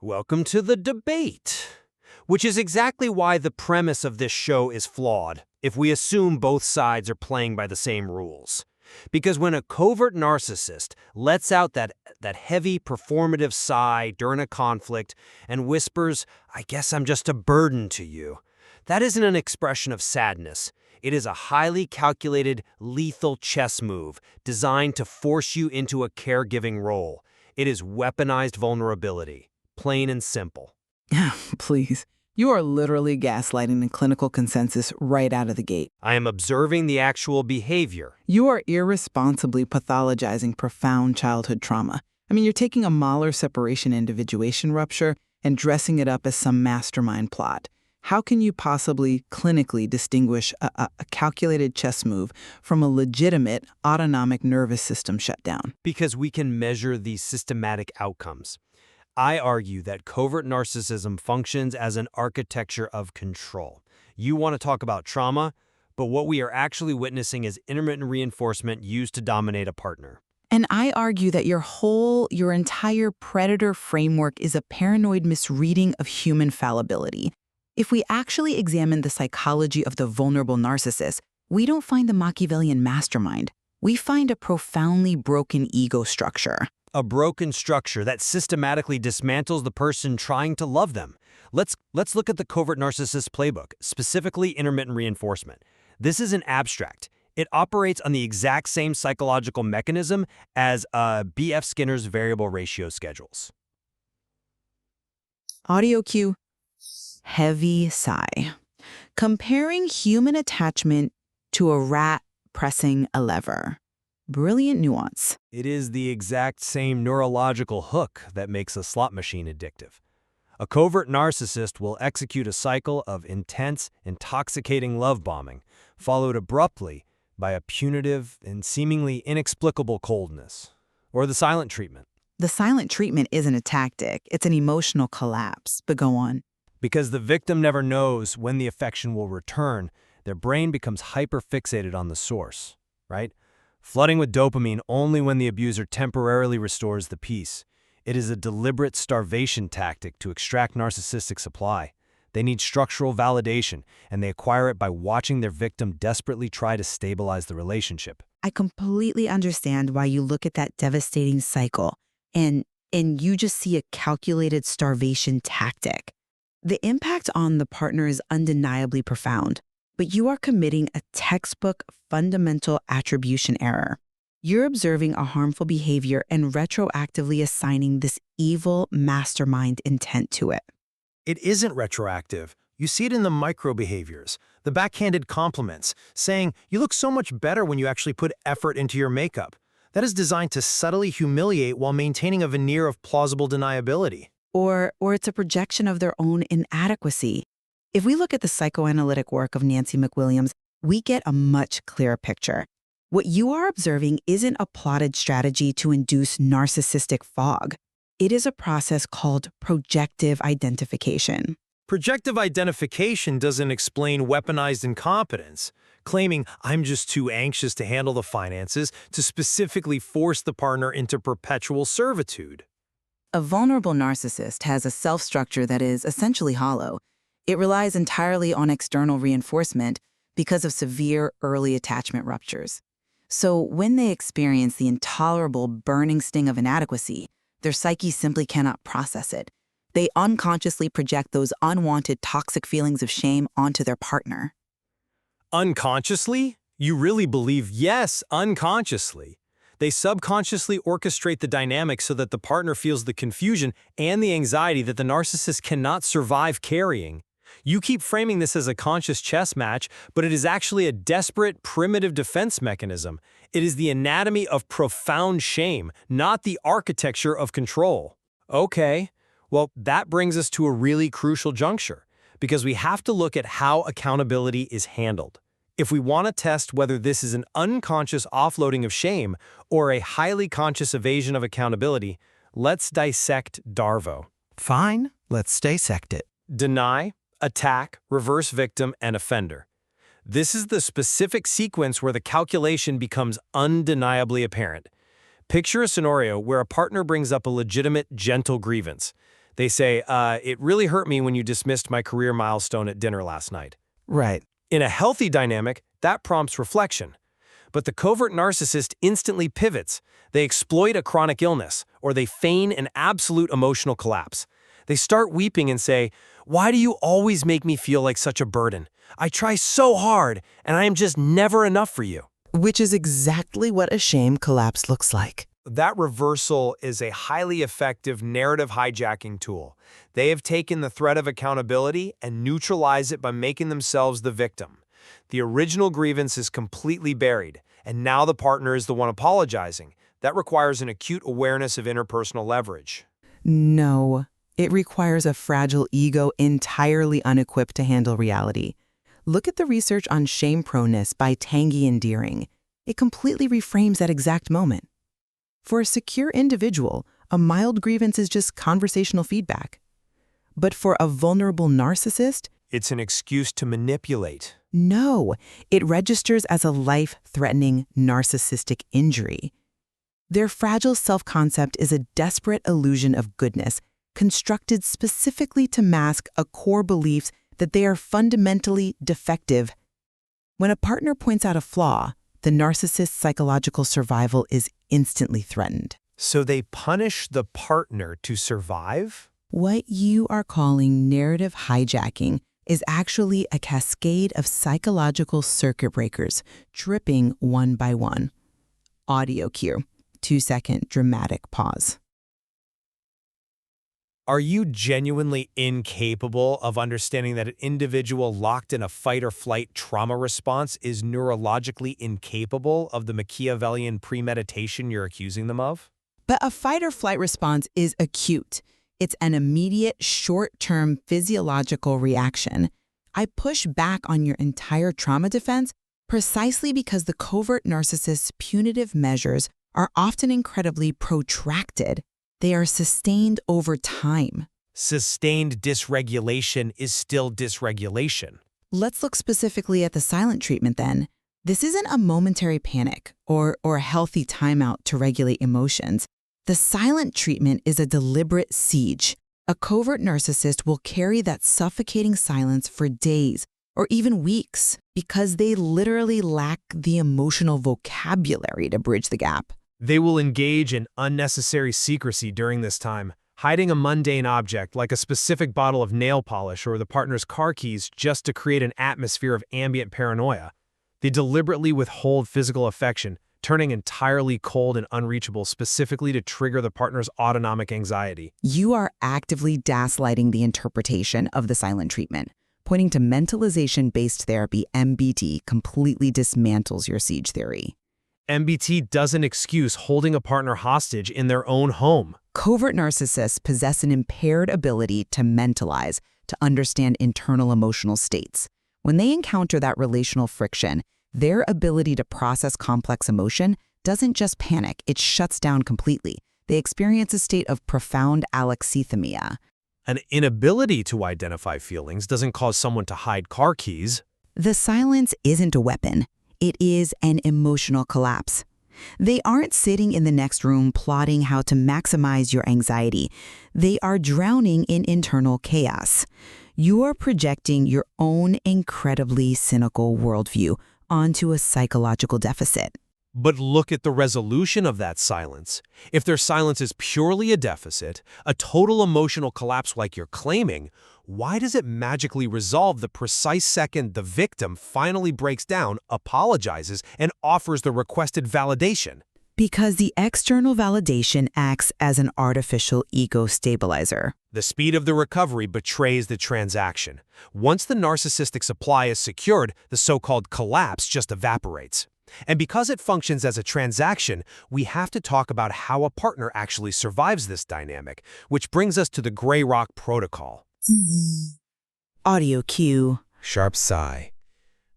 Welcome to the debate, which is exactly why the premise of this show is flawed if we assume both sides are playing by the same rules. Because when a covert narcissist lets out that heavy performative sigh during a conflict and whispers, "I guess I'm just a burden to you," that isn't an expression of sadness. It is a highly calculated, lethal chess move designed to force you into a caregiving role. It is weaponized vulnerability, plain and simple. Please. You are literally gaslighting the clinical consensus right out of the gate. I am observing the actual behavior. You are irresponsibly pathologizing profound childhood trauma. You're taking a Mahler separation individuation rupture and dressing it up as some mastermind plot. How can you possibly clinically distinguish a calculated chess move from a legitimate autonomic nervous system shutdown? Because we can measure these systematic outcomes. I argue that covert narcissism functions as an architecture of control. You want to talk about trauma, but what we are actually witnessing is intermittent reinforcement used to dominate a partner. And I argue that your entire predator framework is a paranoid misreading of human fallibility. If we actually examine the psychology of the vulnerable narcissist, we don't find the Machiavellian mastermind. We find a profoundly broken ego structure. A broken structure that systematically dismantles the person trying to love them. Let's look at the covert narcissist playbook, specifically intermittent reinforcement. This isn't abstract. It operates on the exact same psychological mechanism as B.F. Skinner's variable ratio schedules. Audio cue. Heavy sigh. Comparing human attachment to a rat pressing a lever. Brilliant nuance. It is the exact same neurological hook that makes a slot machine addictive. A covert narcissist will execute a cycle of intense, intoxicating love bombing, followed abruptly by a punitive and seemingly inexplicable coldness, or the silent treatment. The silent treatment isn't a tactic, it's an emotional collapse. But go on. Because the victim never knows when the affection will return, their brain becomes hyper-fixated on the source, right? Flooding with dopamine only when the abuser temporarily restores the peace. It is a deliberate starvation tactic to extract narcissistic supply. They need structural validation, and they acquire it by watching their victim desperately try to stabilize the relationship. I completely understand why you look at that devastating cycle and you just see a calculated starvation tactic. The impact on the partner is undeniably profound, but you are committing a textbook fundamental attribution error. You're observing a harmful behavior and retroactively assigning this evil mastermind intent to it. It isn't retroactive. You see it in the micro behaviors, the backhanded compliments, saying, "You look so much better when you actually put effort into your makeup." That is designed to subtly humiliate while maintaining a veneer of plausible deniability. Or it's a projection of their own inadequacy. If we look at the psychoanalytic work of Nancy McWilliams, we get a much clearer picture. What you are observing isn't a plotted strategy to induce narcissistic fog. It is a process called projective identification. Projective identification doesn't explain weaponized incompetence, claiming "I'm just too anxious to handle the finances" to specifically force the partner into perpetual servitude. A vulnerable narcissist has a self-structure that is essentially hollow. It relies entirely on external reinforcement because of severe early attachment ruptures. So when they experience the intolerable burning sting of inadequacy, their psyche simply cannot process it. They unconsciously project those unwanted toxic feelings of shame onto their partner. Unconsciously? You really believe yes, unconsciously. They subconsciously orchestrate the dynamic so that the partner feels the confusion and the anxiety that the narcissist cannot survive carrying. You keep framing this as a conscious chess match, but it is actually a desperate, primitive defense mechanism. It is the anatomy of profound shame, not the architecture of control. Okay, well, that brings us to a really crucial juncture, because we have to look at how accountability is handled. If we want to test whether this is an unconscious offloading of shame or a highly conscious evasion of accountability, let's dissect DARVO. Fine, let's dissect it. Deny, attack, reverse victim, and offender. This is the specific sequence where the calculation becomes undeniably apparent. Picture a scenario where a partner brings up a legitimate, gentle grievance. They say, it really hurt me when you dismissed my career milestone at dinner last night. Right. In a healthy dynamic, that prompts reflection. But the covert narcissist instantly pivots. They exploit a chronic illness, or they feign an absolute emotional collapse. They start weeping and say, "Why do you always make me feel like such a burden? I try so hard, and I am just never enough for you." Which is exactly what a shame collapse looks like. That reversal is a highly effective narrative hijacking tool. They have taken the threat of accountability and neutralized it by making themselves the victim. The original grievance is completely buried, and now the partner is the one apologizing. That requires an acute awareness of interpersonal leverage. No, it requires a fragile ego entirely unequipped to handle reality. Look at the research on shame proneness by Tanguy and Deering. It completely reframes that exact moment. For a secure individual, a mild grievance is just conversational feedback. But for a vulnerable narcissist, It's an excuse to manipulate. no, it registers as a life-threatening narcissistic injury. Their fragile self-concept is a desperate illusion of goodness, constructed specifically to mask a core belief that they are fundamentally defective. When a partner points out a flaw, the narcissist's psychological survival is instantly threatened. So they punish the partner to survive? What you are calling narrative hijacking is actually a cascade of psychological circuit breakers, tripping one by one. Audio cue, 2-second dramatic pause. Are you genuinely incapable of understanding that an individual locked in a fight-or-flight trauma response is neurologically incapable of the Machiavellian premeditation you're accusing them of? But a fight-or-flight response is acute. It's an immediate, short-term physiological reaction. I push back on your entire trauma defense precisely because the covert narcissist's punitive measures are often incredibly protracted. They are sustained over time. Sustained dysregulation is still dysregulation. Let's look specifically at the silent treatment then. This isn't a momentary panic or a healthy timeout to regulate emotions. The silent treatment is a deliberate siege. A covert narcissist will carry that suffocating silence for days or even weeks because they literally lack the emotional vocabulary to bridge the gap. They will engage in unnecessary secrecy during this time, hiding a mundane object like a specific bottle of nail polish or the partner's car keys just to create an atmosphere of ambient paranoia. They deliberately withhold physical affection, turning entirely cold and unreachable specifically to trigger the partner's autonomic anxiety. You are actively gaslighting the interpretation of the silent treatment. Pointing to mentalization-based therapy, MBT completely dismantles your siege theory. MBT doesn't excuse holding a partner hostage in their own home. Covert narcissists possess an impaired ability to mentalize, to understand internal emotional states. When they encounter that relational friction, their ability to process complex emotion doesn't just panic, it shuts down completely. They experience a state of profound alexithymia. An inability to identify feelings doesn't cause someone to hide car keys. The silence isn't a weapon. It is an emotional collapse. They aren't sitting in the next room plotting how to maximize your anxiety. They are drowning in internal chaos. You are projecting your own incredibly cynical worldview onto a psychological deficit. But look at the resolution of that silence. If their silence is purely a deficit, a total emotional collapse like you're claiming, why does it magically resolve the precise second the victim finally breaks down, apologizes, and offers the requested validation? Because the external validation acts as an artificial ego stabilizer. The speed of the recovery betrays the transaction. Once the narcissistic supply is secured, the so-called collapse just evaporates. And because it functions as a transaction, we have to talk about how a partner actually survives this dynamic, which brings us to the Gray Rock Protocol. Audio cue. Sharp sigh.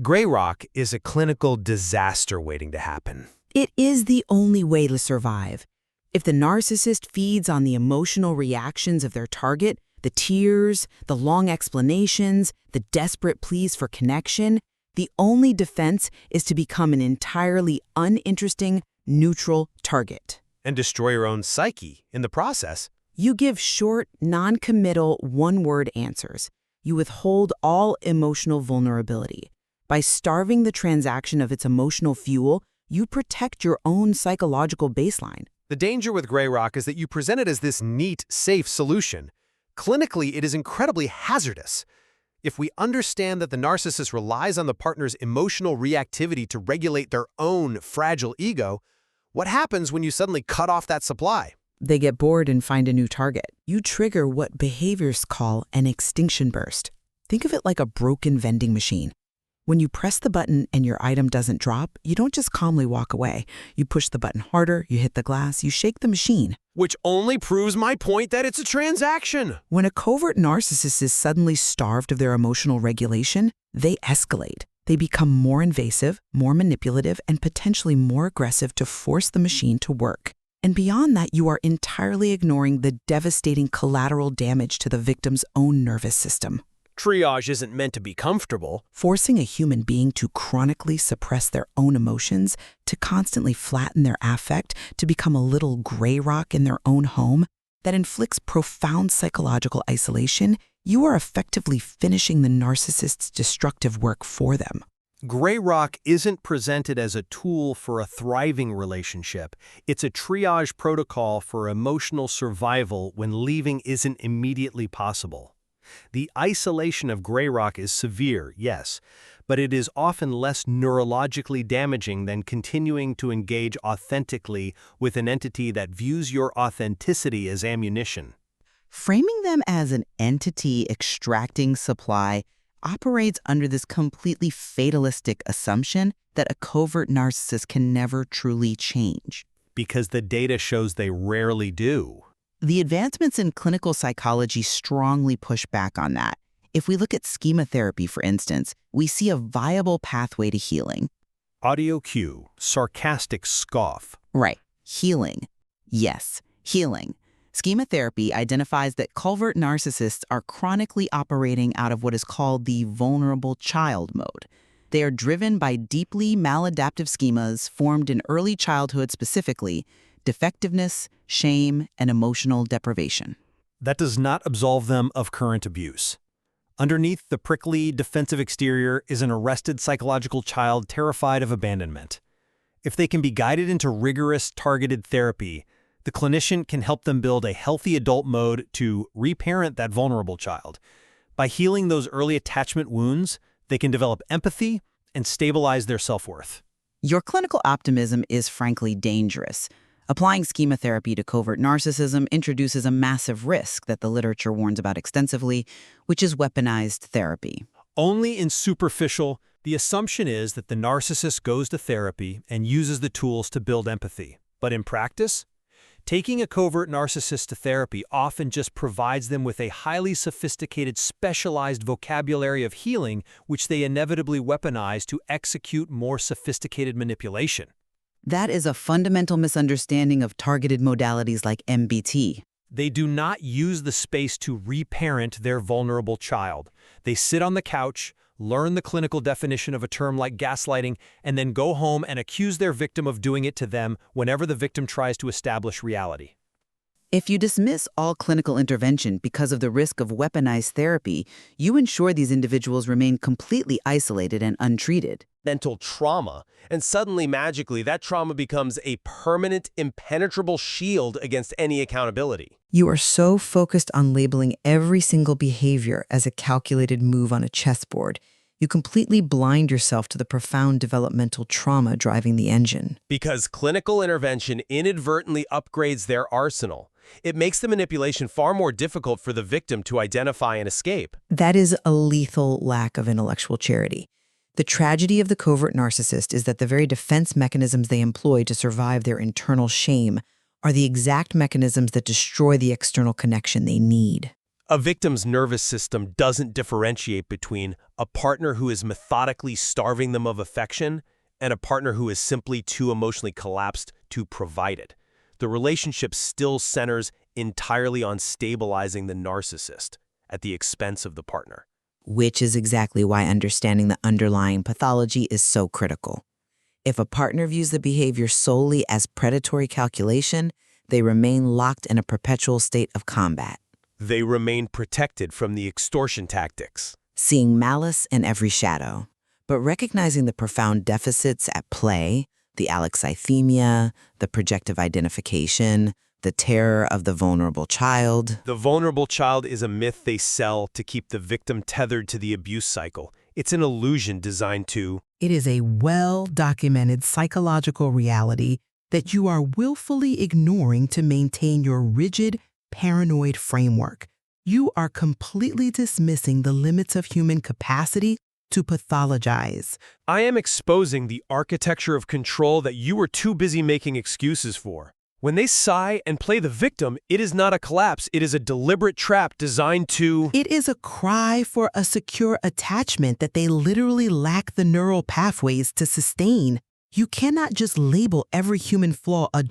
Gray Rock is a clinical disaster waiting to happen. It is the only way to survive. If the narcissist feeds on the emotional reactions of their target, the tears, the long explanations, the desperate pleas for connection, the only defense is to become an entirely uninteresting, neutral target. And destroy your own psyche in the process. You give short, non-committal, one-word answers. You withhold all emotional vulnerability. By starving the transaction of its emotional fuel, you protect your own psychological baseline. The danger with gray rock is that you present it as this neat, safe solution. Clinically, it is incredibly hazardous. If we understand that the narcissist relies on the partner's emotional reactivity to regulate their own fragile ego, what happens when you suddenly cut off that supply? They get bored and find a new target. You trigger what behaviors call an extinction burst. Think of it like a broken vending machine. When you press the button and your item doesn't drop, you don't just calmly walk away. You push the button harder, you hit the glass, you shake the machine. Which only proves my point that it's a transaction. When a covert narcissist is suddenly starved of their emotional regulation, they escalate. They become more invasive, more manipulative, and potentially more aggressive to force the machine to work. And beyond that, you are entirely ignoring the devastating collateral damage to the victim's own nervous system. Triage isn't meant to be comfortable. Forcing a human being to chronically suppress their own emotions, to constantly flatten their affect, to become a little gray rock in their own home, that inflicts profound psychological isolation, you are effectively finishing the narcissist's destructive work for them. Gray rock isn't presented as a tool for a thriving relationship. It's a triage protocol for emotional survival when leaving isn't immediately possible. The isolation of gray rock is severe, yes, but it is often less neurologically damaging than continuing to engage authentically with an entity that views your authenticity as ammunition. Framing them as an entity extracting supply operates under this completely fatalistic assumption that a covert narcissist can never truly change. Because the data shows they rarely do. The advancements in clinical psychology strongly push back on that. If we look at schema therapy, for instance, we see a viable pathway to healing. Audio cue, sarcastic scoff. Right. Healing. Yes, healing. Schema therapy identifies that covert narcissists are chronically operating out of what is called the vulnerable child mode. They are driven by deeply maladaptive schemas formed in early childhood, specifically defectiveness, shame, and emotional deprivation. That does not absolve them of current abuse. Underneath the prickly, defensive exterior is an arrested psychological child terrified of abandonment. If they can be guided into rigorous, targeted therapy, the clinician can help them build a healthy adult mode to reparent that vulnerable child. By healing those early attachment wounds, they can develop empathy and stabilize their self-worth. Your clinical optimism is frankly dangerous. Applying schema therapy to covert narcissism introduces a massive risk that the literature warns about extensively, which is weaponized therapy. Only in superficial, the assumption is that the narcissist goes to therapy and uses the tools to build empathy. But in practice, taking a covert narcissist to therapy often just provides them with a highly sophisticated, specialized vocabulary of healing, which they inevitably weaponize to execute more sophisticated manipulation. That is a fundamental misunderstanding of targeted modalities like MBT. They do not use the space to reparent their vulnerable child. They sit on the couch, learn the clinical definition of a term like gaslighting, and then go home and accuse their victim of doing it to them whenever the victim tries to establish reality. If you dismiss all clinical intervention because of the risk of weaponized therapy, you ensure these individuals remain completely isolated and untreated. Mental trauma, and suddenly, magically, that trauma becomes a permanent, impenetrable shield against any accountability. You are so focused on labeling every single behavior as a calculated move on a chessboard, you completely blind yourself to the profound developmental trauma driving the engine. Because clinical intervention inadvertently upgrades their arsenal. It makes the manipulation far more difficult for the victim to identify and escape. That is a lethal lack of intellectual charity. The tragedy of the covert narcissist is that the very defense mechanisms they employ to survive their internal shame are the exact mechanisms that destroy the external connection they need. A victim's nervous system doesn't differentiate between a partner who is methodically starving them of affection and a partner who is simply too emotionally collapsed to provide it. The relationship still centers entirely on stabilizing the narcissist at the expense of the partner. Which is exactly why understanding the underlying pathology is so critical. If a partner views the behavior solely as predatory calculation, They remain locked in a perpetual state of combat, They remain protected from the extortion tactics. seeing malice in every shadow, but recognizing the profound deficits at play, the alexithymia, the projective identification, the terror of the vulnerable child. The vulnerable child is a myth they sell to keep the victim tethered to the abuse cycle. It's an illusion designed to It is a well-documented psychological reality that you are willfully ignoring to maintain your rigid, paranoid framework. You are completely dismissing the limits of human capacity to pathologize. I am exposing the architecture of control that you were too busy making excuses for. When they sigh and play the victim, it is not a collapse, it is a deliberate trap designed to… It is a cry for a secure attachment that they literally lack the neural pathways to sustain. You cannot just label every human flaw a